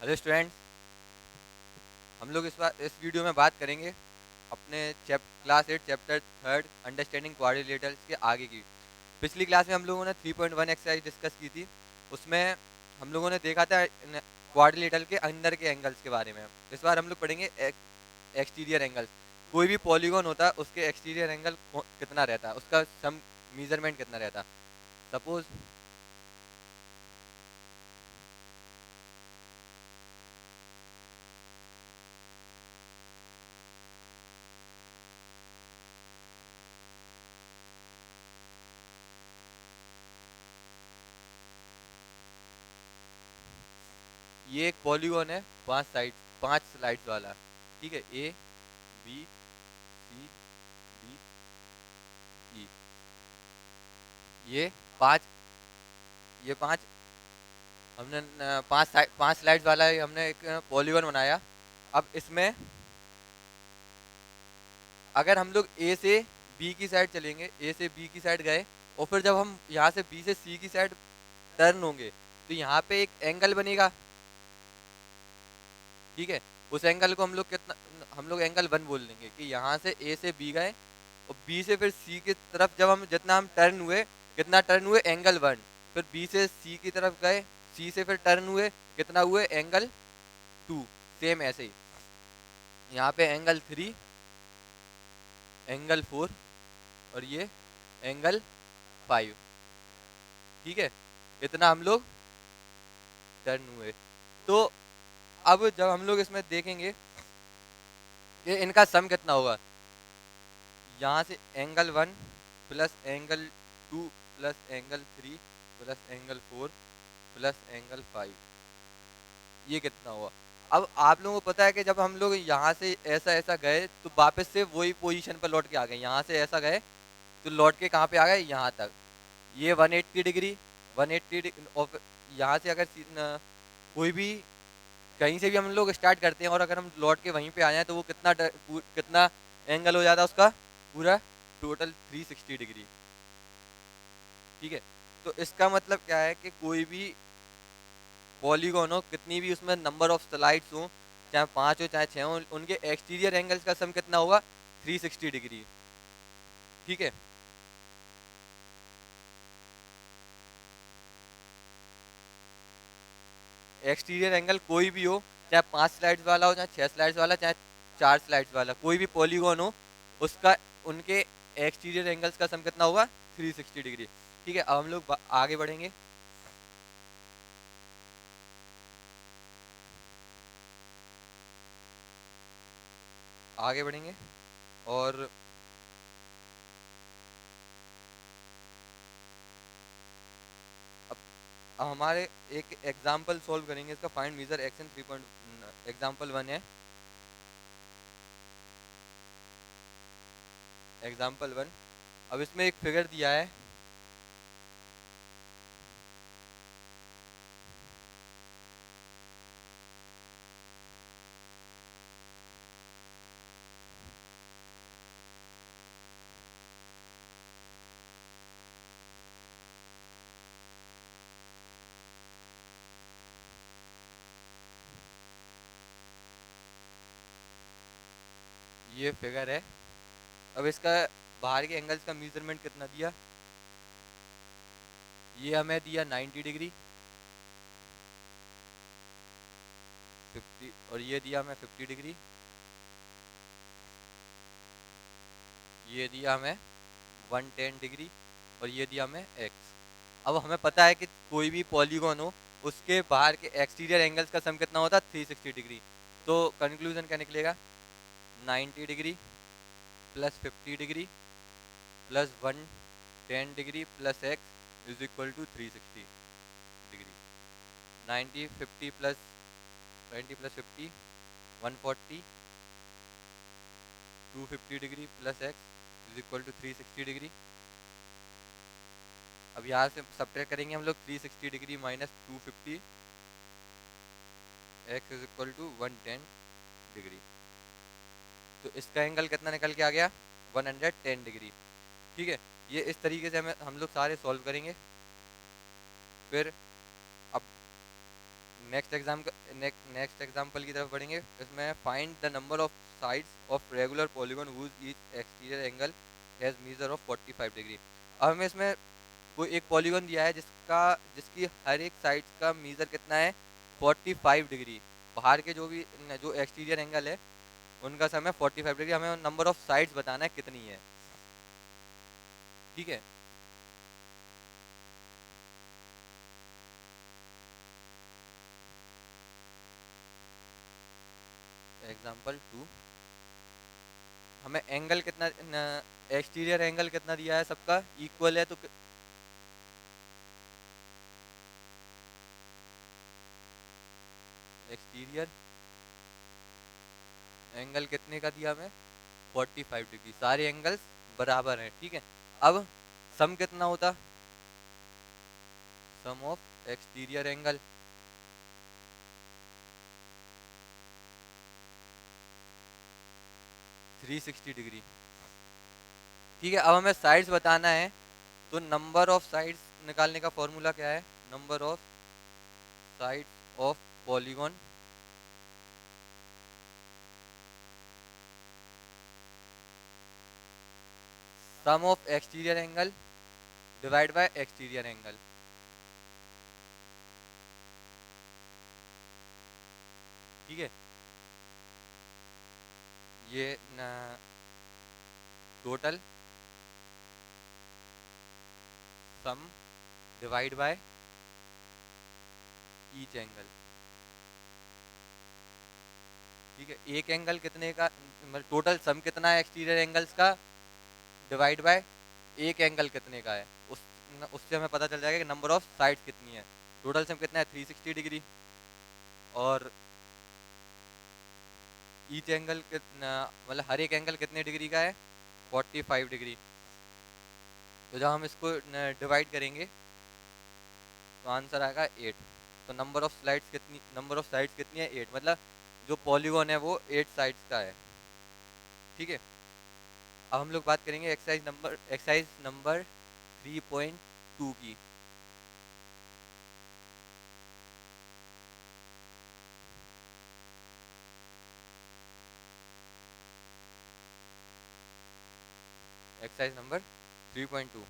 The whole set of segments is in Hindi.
हेलो स्टूडेंट्स, हम लोग इस बार इस वीडियो में बात करेंगे अपने class 8 chapter third understanding quadrilaterals के आगे की। पिछली क्लास में हम लोगों ने 3.1 एक्सरसाइज डिस्कस की थी। उसमें हम लोगों ने देखा था क्वाड्रिलेटरल के अंदर के एंगल्स के बारे में। इस बार हम लोग पढ़ेंगे एक्सटीरियर एंगल्स। कोई भी पॉलीगॉन होता है उसके एक्सटीरियर एंगल कितना रहता है, उसका सम मेजरमेंट कितना रहता है। सपोज ये एक पॉलीगॉन है, 5 स्लाइड्स वाला। ठीक है, A B C D E. ये पांच ये पांच हमने 5 स्लाइड्स वाला हमने एक पॉलीगॉन बनाया। अब इसमें अगर हम लोग ए से बी की साइड चलेंगे, ए से बी की साइड गए और फिर जब हम यहाँ से बी से सी की साइड टर्न होंगे तो यहाँ पे एक एंगल बनेगा। ठीक है, उस एंगल को हम लोग एंगल 1 बोल देंगे कि यहाँ से ए से बी गए और बी से फिर सी की तरफ जब हम जितना हम टर्न हुए, कितना टर्न हुए, एंगल 1। फिर बी से सी की तरफ गए, सी से फिर टर्न हुए, कितना हुए, एंगल 2। सेम ऐसे ही यहाँ पे एंगल 3, एंगल 4 और ये एंगल 5। ठीक है, इतना हम लोग टर्न हुए। तो अब जब हम लोग इसमें देखेंगे कि इनका सम कितना होगा, यहाँ से angle 1 plus angle 2 plus angle 3 plus angle 4 plus angle 5, ये कितना हुआ। अब आप लोगों को पता है कि जब हम लोग यहाँ से ऐसा ऐसा गए तो वापस से वही पोजीशन पर लौट के आ गए। यहाँ से ऐसा गए तो लौट के कहाँ पे आ गए, यहाँ तक। ये 180 डिग्री, 180 डिग्री। और यहाँ से अगर कोई भी कहीं से भी हम लोग स्टार्ट करते हैं और अगर हम लौट के वहीं पे आ जाए तो वो कितना एंगल हो जाता है उसका, पूरा टोटल 360 डिग्री। ठीक है, तो इसका मतलब क्या है कि कोई भी पॉलीगॉन हो, कितनी भी उसमें नंबर ऑफ स्लाइड्स हो, चाहे 5 हो चाहे 6 हो, उनके एक्सटीरियर एंगल्स का सम कितना होगा, 360 डिग्री। ठीक है, एक्सटीरियर एंगल कोई भी हो, चाहे 5 स्लाइड्स वाला हो, चाहे 6 स्लाइड्स वाला, चाहे 4 स्लाइड्स वाला, कोई भी पॉलीगॉन हो, उसका उनके एक्सटीरियर एंगल्स का सम कितना होगा, 360 डिग्री। ठीक है, अब हम लोग आगे बढ़ेंगे। आगे बढ़ेंगे और अब हमारे एक एग्जाम्पल सॉल्व करेंगे इसका। फाइंड मेजर एक्स इन 3 एग्जाम्पल 1 है। एग्जाम्पल 1, अब इसमें एक फिगर दिया है। ये फिगर है। अब इसका बाहर के एंगल्स का मेजरमेंट कितना दिया, ये हमें दिया 90 डिग्री, 50, और ये दिया हमें 50 डिग्री, ये दिया हमें 110 डिग्री और ये दिया हमें एक्स। अब हमें पता है कि कोई भी पॉलीगॉन हो उसके बाहर के एक्सटीरियर एंगल्स का सम कितना होता है, 360 डिग्री। तो कंक्लूजन क्या निकलेगा, 90 degree plus 50 degree plus 110 degree plus x is equal to 360 degree. 90 50 plus 90 plus 50 140, 250 degree plus x is equal to 360 degree. अब यहाँ से सब्ट्रैक्ट करेंगे हम लोग, 360 degree minus 250, x is equal to 110 degree. तो इसका एंगल कितना निकल के आ गया, 110 डिग्री। ठीक है, ये इस तरीके से हम लोग सारे सॉल्व करेंगे। फिर अब नेक्स्ट एग्जाम्पल की तरफ बढ़ेंगे। इसमें find the number of sides of regular polygon whose each exterior angle has measure of 45 degree. अब हमें इसमें वो एक पॉलीगॉन दिया है जिसकी हर एक साइड का मीजर कितना है, 45 डिग्री। बाहर के जो एक्सटीरियर एंगल है उनका सम है 45 डिग्री। हमें नंबर ऑफ साइड्स बताना है कितनी है। ठीक है, एग्जाम्पल 2। हमें एंगल कितना, एक्सटीरियर एंगल कितना दिया है, सबका इक्वल है तो एक्सटीरियर एंगल कितने का दिया हमें, 45 डिग्री। सारे एंगल्स बराबर हैं। ठीक है, अब सम कितना होता, सम ऑफ एक्सटीरियर एंगल 360 डिग्री। ठीक है, अब हमें साइड्स बताना है तो नंबर ऑफ साइड्स निकालने का फॉर्मूला क्या है, number of sides of polygon sum of exterior angle divide by exterior angle. ठीक है, ये total sum divide by each angle. ठीक है, एक एंगल कितने का, मतलब टोटल सम कितना है एक्सटीरियर एंगल्स का डिवाइड बाय एक एंगल कितने का है, उससे हमें पता चल जाएगा कि नंबर ऑफ साइड्स कितनी है। टोटल सम कितना है 360 डिग्री, और ईच एंगल कितना, मतलब हर एक एंगल कितने डिग्री का है, 45 डिग्री। तो जब हम इसको डिवाइड करेंगे तो आंसर आएगा 8। तो नंबर ऑफ साइड्स कितनी है, 8। मतलब जो पॉलीगॉन है वो 8 साइड्स का है। ठीक है, अब हम लोग बात करेंगे एक्सरसाइज नंबर 3.2 की। Exercise number 3.2।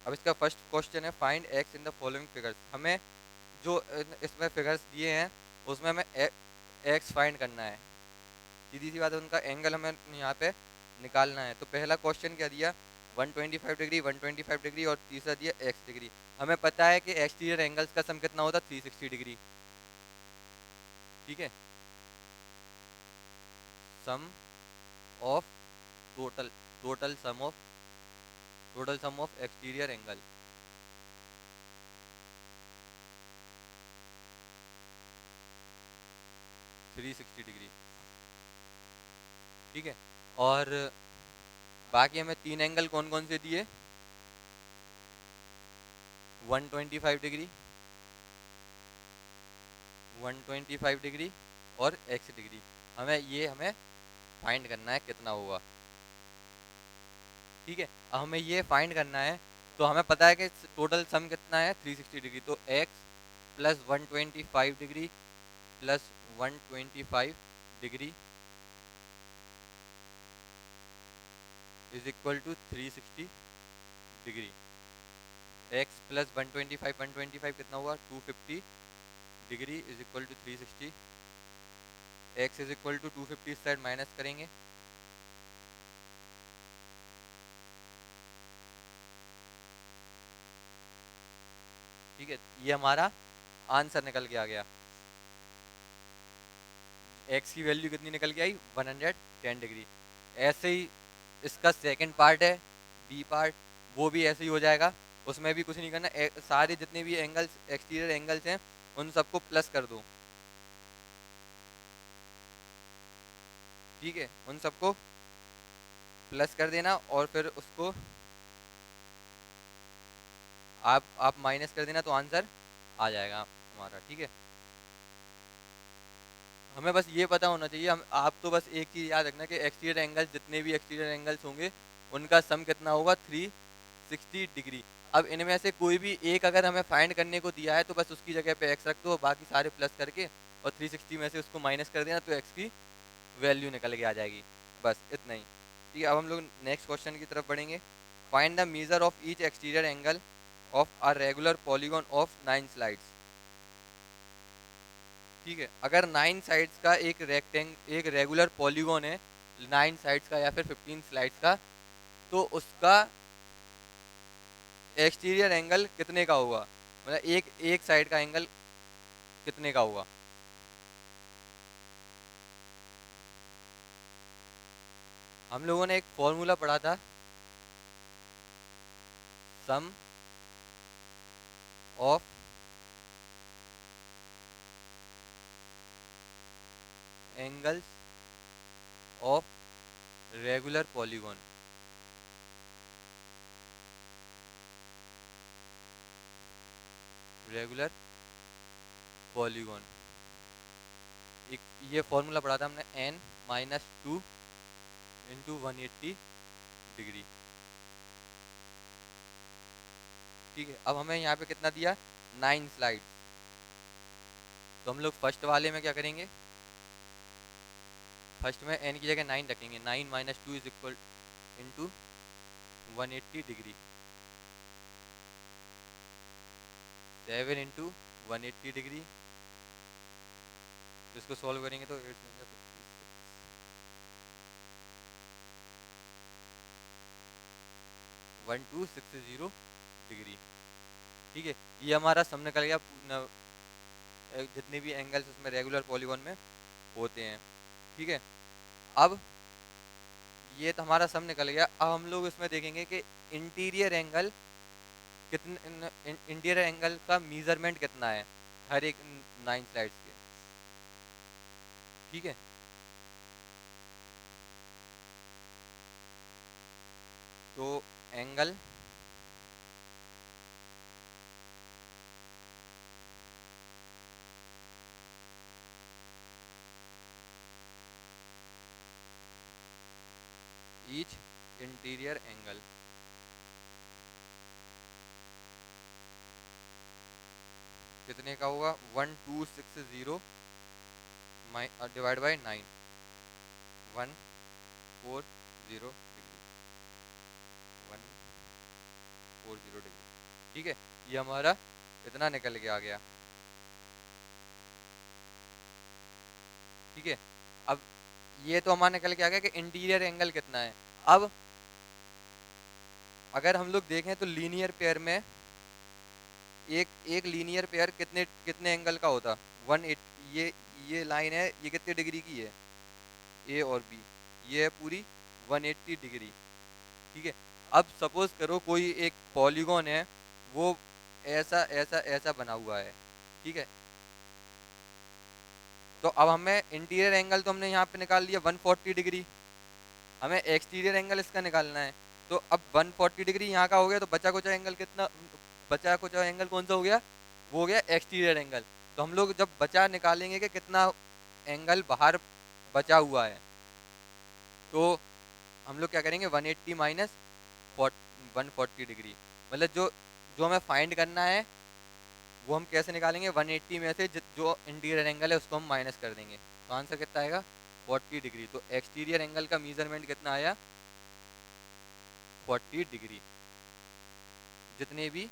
अब इसका फर्स्ट क्वेश्चन है find x in the following figures. हमें जो इसमें फिगर्स दिए हैं उसमें हमें एक्स फाइंड करना है। सीधी सी बात है, उनका एंगल हमें यहाँ पे निकालना है। तो पहला क्वेश्चन क्या दिया, 125 डिग्री, 125 डिग्री, और तीसरा दिया एक्स डिग्री। हमें पता है कि एक्सटीरियर एंगल्स का सम कितना होता, 360 डिग्री। ठीक है, sum of total total sum of exterior angle. Three sixty degree. ठीक है, और बाकी हमें तीन एंगल कौन कौन से दिए, 125 डिग्री, 125 डिग्री और एक्स डिग्री। हमें फाइंड करना है कितना होगा। ठीक है, अब हमें ये फाइंड करना है तो हमें पता है कि टोटल सम कितना है 360 डिग्री। तो x plus 125 degree plus 125 degree is equal to 360 degree. X plus 125 कितना हुआ, 250 degree is equal to 360। X is equal to 250 इस साइड माइनस करेंगे, ठीक है, ये हमारा आंसर निकल के आ गया। एक्स की वैल्यू कितनी निकल के आई, 110 डिग्री। ऐसे ही इसका सेकंड पार्ट है, बी पार्ट, वो भी ऐसे ही हो जाएगा। उसमें भी कुछ नहीं करना, सारे जितने भी एंगल्स एक्सटीरियर एंगल्स हैं उन सबको प्लस कर दो। ठीक है, उन सबको प्लस कर देना और फिर उसको आप माइनस कर देना तो आंसर आ जाएगा हमारा। ठीक है, हमें बस ये पता होना चाहिए, आप तो बस एक चीज़ याद रखना कि एक्सटीरियर एंगल्स, जितने भी एक्सटीरियर एंगल्स होंगे उनका सम कितना होगा, 60 डिग्री। अब इनमें से कोई भी एक अगर हमें फाइंड करने को दिया है तो बस उसकी जगह पे x रख दो, बाकी सारे प्लस करके और 360 में से उसको माइनस कर देना, तो x की वैल्यू निकल के आ जाएगी। बस इतना ही। ठीक है, अब हम लोग नेक्स्ट क्वेश्चन की तरफ बढ़ेंगे। Find the measure of each exterior angle of a regular polygon of 9 slides. ठीक है, अगर 9 साइड्स का एक रेगुलर पॉलीगॉन है, 9 साइड्स का या फिर 15 स्लाइड्स का, तो उसका एक्सटीरियर एंगल कितने का होगा, मतलब एक एक साइड का एंगल कितने का होगा। हम लोगों ने एक फॉर्मूला पढ़ा था, sum of angles of regular polygon. Regular polygon, एक ये फॉर्मूला पढ़ा था हमने, n-2 इंटू 180 डिग्री। ठीक है, अब हमें यहाँ पे कितना दिया, 9 स्लाइड। तो हम लोग फर्स्ट वाले में क्या करेंगे, फर्स्ट में n की जगह 9 रखेंगे, 9 minus 2 is equal into 180 degree, 7 into 180 degree. तो इसको सॉल्व करेंगे तो 1260 डिग्री। ठीक है, ये हमारा सम निकल गया, जितने भी एंगल्स उसमें रेगुलर पॉलीगॉन में होते हैं। ठीक है, अब ये तो हमारा सम निकल गया। अब हम लोग इसमें देखेंगे कि इंटीरियर एंगल कितने, इंटीरियर एंगल का मेजरमेंट कितना है हर एक 9 स्लाइड्स के। ठीक है, तो एंगल ईच इंटीरियर एंगल कितने का होगा, 1260 डिवाइड बाई 9, 140 डिग्री, 140 डिग्री। ठीक है, ये हमारा इतना निकल के आ गया। ठीक है, अब ये तो हमारा निकल के आ गया कि इंटीरियर एंगल कितना है। अब अगर हम लोग देखें तो लीनियर पेयर में एक एक लीनियर पेयर कितने कितने एंगल का होता, 180। ये लाइन है, ये कितने डिग्री की है, ए और बी, ये है पूरी 180 डिग्री। ठीक है, अब सपोज करो कोई एक पॉलीगॉन है, वो ऐसा ऐसा ऐसा बना हुआ है। ठीक है, तो अब हमें इंटीरियर एंगल तो हमने यहाँ पे निकाल लिया 140 डिग्री, हमें एक्सटीरियर एंगल इसका निकालना है। तो अब 140 डिग्री यहाँ का हो गया, तो बचा कुचा एंगल कितना, बचा कुचा एंगल कौन सा हो गया, वो हो गया एक्सटीरियर एंगल। तो हम लोग जब बचा निकालेंगे कि कितना एंगल बाहर बचा हुआ है, तो हम लोग क्या करेंगे, 180 माइनस 140 डिग्री, मतलब जो जो हमें फाइंड करना है वो हम कैसे निकालेंगे, 180 में से जो इंटीरियर एंगल है उसको हम माइनस कर देंगे, तो आंसर कितना आएगा, 40 डिग्री। तो एक्सटीरियर एंगल का मेजरमेंट कितना आया, 40 डिग्री। जितने भी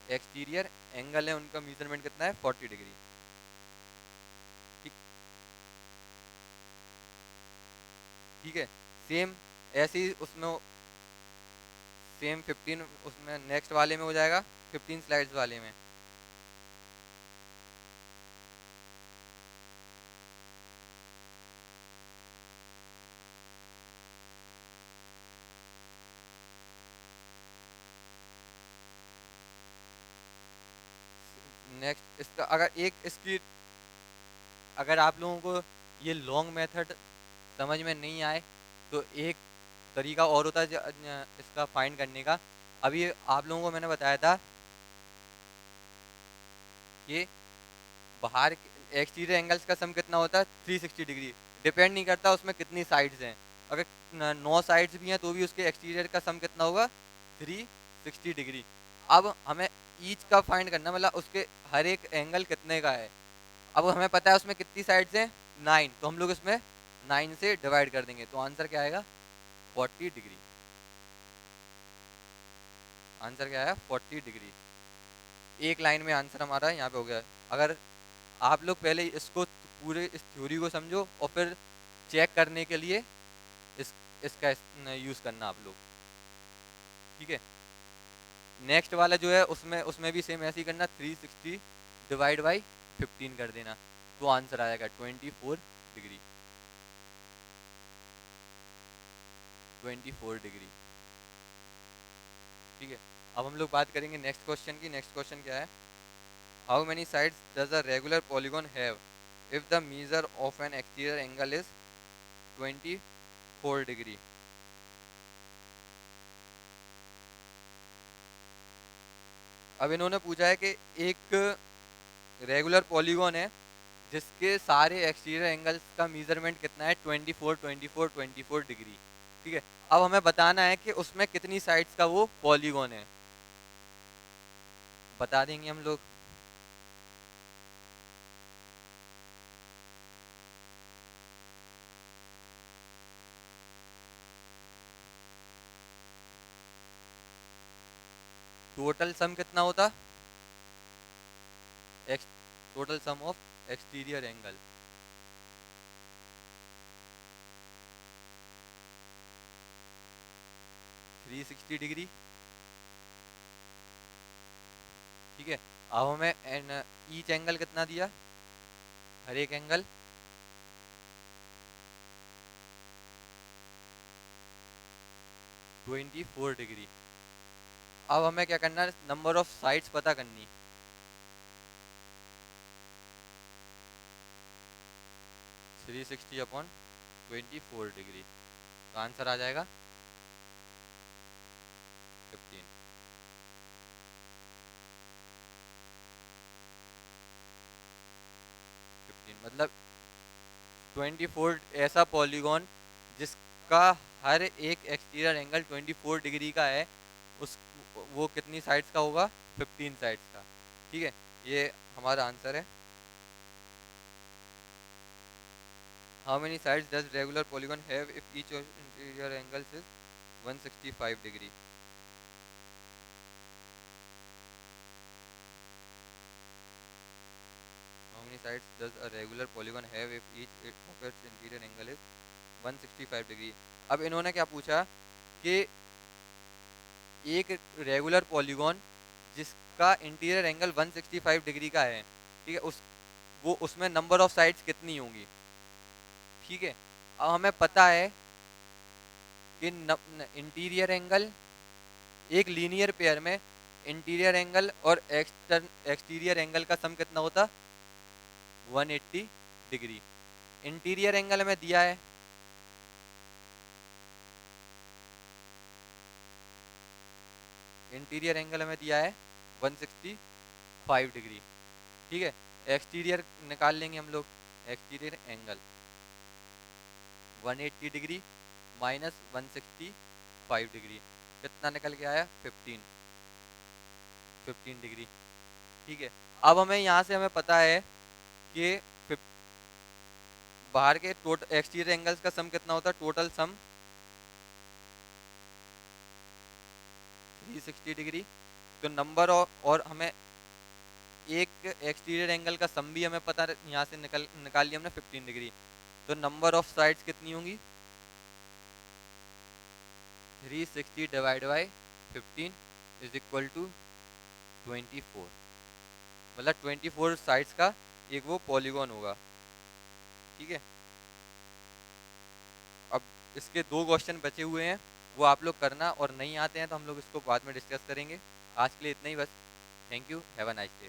एक्सटीरियर एंगल है उनका मेजरमेंट कितना है, 40 डिग्री। ठीक, ठीक है, सेम ऐसे ही उसमें सेम 15 उसमें नेक्स्ट वाले में हो जाएगा, 15 स्लाइड्स वाले में। नेक्स्ट इसका अगर एक इसकी, अगर आप लोगों को ये लॉन्ग मेथड समझ में नहीं आए तो एक तरीका और होता है इसका फाइंड करने का। अभी आप लोगों को मैंने बताया था कि बाहर एक्सटीरियर एंगल्स का सम कितना होता है, 360 डिग्री। डिपेंड नहीं करता उसमें कितनी साइड्स हैं, अगर 9 साइड्स भी हैं तो भी उसके एक्सटीरियर का सम कितना होगा, 60 डिग्री। अब हमें ईच का फाइंड करना, मतलब उसके हर एक एंगल कितने का है। अब हमें पता है उसमें कितनी साइड्स हैं, 9, तो हम लोग इसमें 9 से डिवाइड कर देंगे, तो आंसर क्या आएगा 40 डिग्री। आंसर क्या है 40 डिग्री। एक लाइन में आंसर हमारा यहाँ पे हो गया। अगर आप लोग पहले इसको पूरे इस थ्योरी को समझो और फिर चेक करने के लिए इस इसका यूज़ करना आप लोग, ठीक है। नेक्स्ट वाला जो है उसमें उसमें भी सेम ऐसे ही करना, 360 डिवाइड बाई 15 कर देना, तो आंसर आएगा 24 डिग्री। 24 डिग्री, ठीक है। अब हम लोग बात करेंगे नेक्स्ट क्वेश्चन की। नेक्स्ट क्वेश्चन क्या है, how many sides does a regular polygon have if the measure of an exterior angle is 24 degree. अब इन्होंने पूछा है कि एक रेगुलर पॉलीगॉन है जिसके सारे एक्सटीरियर एंगल्स का मेजरमेंट कितना है, 24 डिग्री, ठीक है। अब हमें बताना है कि उसमें कितनी साइड्स का वो पॉलीगॉन है, बता देंगे हम लोग। टोटल सम कितना होता, x total sum of exterior angle, three 360 degree, ठीक है। अब हमें ईच एंगल कितना दिया, हर एक एंगल 24 डिग्री। अब हमें क्या करना है, नंबर ऑफ साइड्स पता करनी, 360 अपॉन 24 डिग्री, तो आंसर आ जाएगा 15। मतलब 24 ऐसा पॉलीगॉन जिसका हर एक एक्सटीरियर एंगल 24 डिग्री का है, उस वो कितनी साइड्स का होगा, 15 साइड्स का, ठीक है। ये हमारा आंसर है। How many sides does regular polygon have if each interior angles is 165 degree. How many sides does a regular polygon have if each of its interior angle is 165 degree. अब इन्होंने क्या पूछा कि एक रेगुलर पॉलीगॉन जिसका इंटीरियर एंगल 165 डिग्री का है, ठीक है, उसमें नंबर ऑफ साइड्स कितनी होंगी, ठीक है। अब हमें पता है कि इंटीरियर एंगल, एक लीनियर पेयर में इंटीरियर एंगल और एक्सटीरियर एंगल का सम कितना होता, 180 डिग्री। इंटीरियर एंगल हमें दिया है, इंटीरियर एंगल हमें दिया है 165 डिग्री, ठीक है। एक्सटीरियर निकाल लेंगे हम लोग, exterior angle 180 degree minus 165 degree, कितना निकल के आया 15 डिग्री, ठीक है। अब हमें यहाँ से हमें पता है कि बाहर के टोटल एक्सटीरियर एंगल्स का सम कितना होता है, टोटल सम 360 डिग्री, तो नंबर ऑफ, और हमें एक एक्सटीरियर एंगल का सम भी हमें पता, यहाँ से निकाल लिया हमने 15 डिग्री, तो नंबर ऑफ साइड्स कितनी होंगी, 360 divide by 15 is equal to 24, मतलब 24 साइड्स का एक वो पॉलीगॉन होगा, ठीक है। अब इसके 2 क्वेश्चन बचे हुए हैं, वो आप लोग करना, और नहीं आते हैं तो हम लोग इसको बाद में डिस्कस करेंगे। आज के लिए इतना ही बस। Thank you, have a nice day.